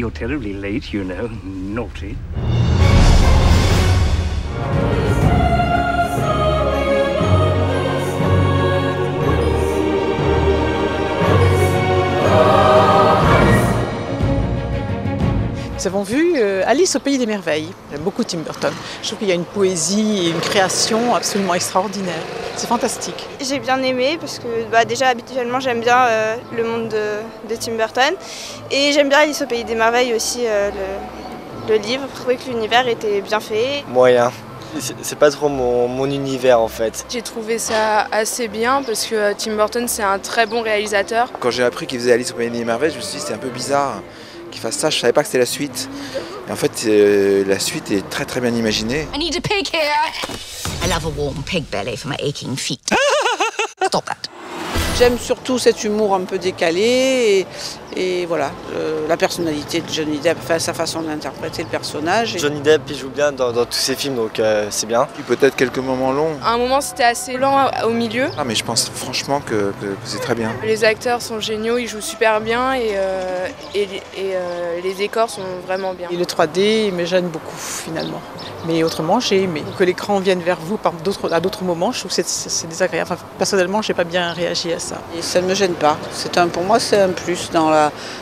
you're terribly late, you know. Naughty. Nous avons vu Alice au Pays des Merveilles. J'aime beaucoup Tim Burton. Je trouve qu'il y a une poésie et une création absolument extraordinaire. C'est fantastique. J'ai bien aimé parce que déjà habituellement j'aime bien le monde de Tim Burton. Et j'aime bien Alice au Pays des Merveilles aussi, le livre. Je trouvais que l'univers était bien fait. Moyen. C'est pas trop mon univers en fait. J'ai trouvé ça assez bien parce que Tim Burton c'est un très bon réalisateur. Quand j'ai appris qu'il faisait Alice au Pays des Merveilles, je me suis dit c'est un peu bizarre qu'il fasse ça, je savais pas que c'était la suite. Et en fait, la suite est très très bien imaginée. I need a pig here. I love a warm pig belly for my aching feet. Stop that. J'aime surtout cet humour un peu décalé et voilà, la personnalité de Johnny Depp, sa façon d'interpréter le personnage. Johnny Depp il joue bien dans tous ses films, donc c'est bien. Peut-être quelques moments longs. À un moment c'était assez lent au milieu. Ah mais je pense franchement que c'est très bien. Les acteurs sont géniaux, ils jouent super bien et les décors sont vraiment bien. Et le 3D il me gêne beaucoup finalement. Mais autrement j'ai aimé. Que l'écran vienne vers vous à d'autres moments, je trouve que c'est désagréable. Enfin, personnellement j'ai pas bien réagi à ça. Et ça ne me gêne pas. Pour moi c'est un plus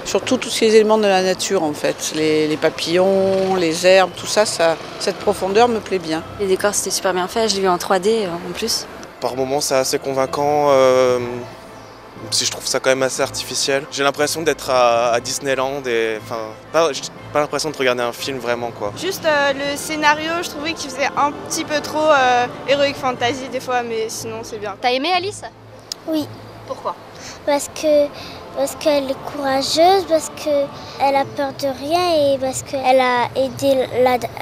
surtout tous ces éléments de la nature en fait. Les papillons, les herbes, tout ça, cette profondeur me plaît bien. Les décors c'était super bien fait, je l'ai vu en 3D en plus. Par moments c'est assez convaincant, si je trouve ça quand même assez artificiel. J'ai l'impression d'être à Disneyland et j'ai pas l'impression de regarder un film vraiment quoi. Juste le scénario, je trouvais qu'il faisait un petit peu trop heroic fantasy des fois, mais sinon c'est bien. T'as aimé Alice? Oui. Pourquoi? Parce qu'elle est courageuse, parce qu'elle a peur de rien et parce qu'elle a aidé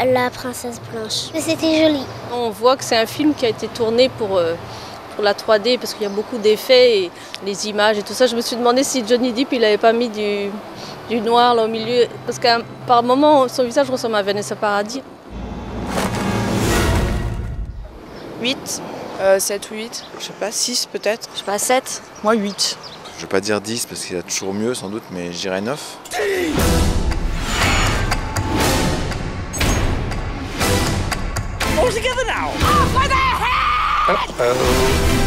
la princesse Blanche. C'était joli. On voit que c'est un film qui a été tourné pour la 3D parce qu'il y a beaucoup d'effets et les images et tout ça. Je me suis demandé si Johnny Depp il n'avait pas mis du noir là au milieu parce qu'à par moment son visage ressemble à Vanessa Paradis. 8, 7 ou 8. Je sais pas, 6 peut-être. Je sais pas, 7. Moi 8. Je vais pas dire 10 parce qu'il y a toujours mieux sans doute, mais je dirais 9. All together now! Off with their head! Uh-oh.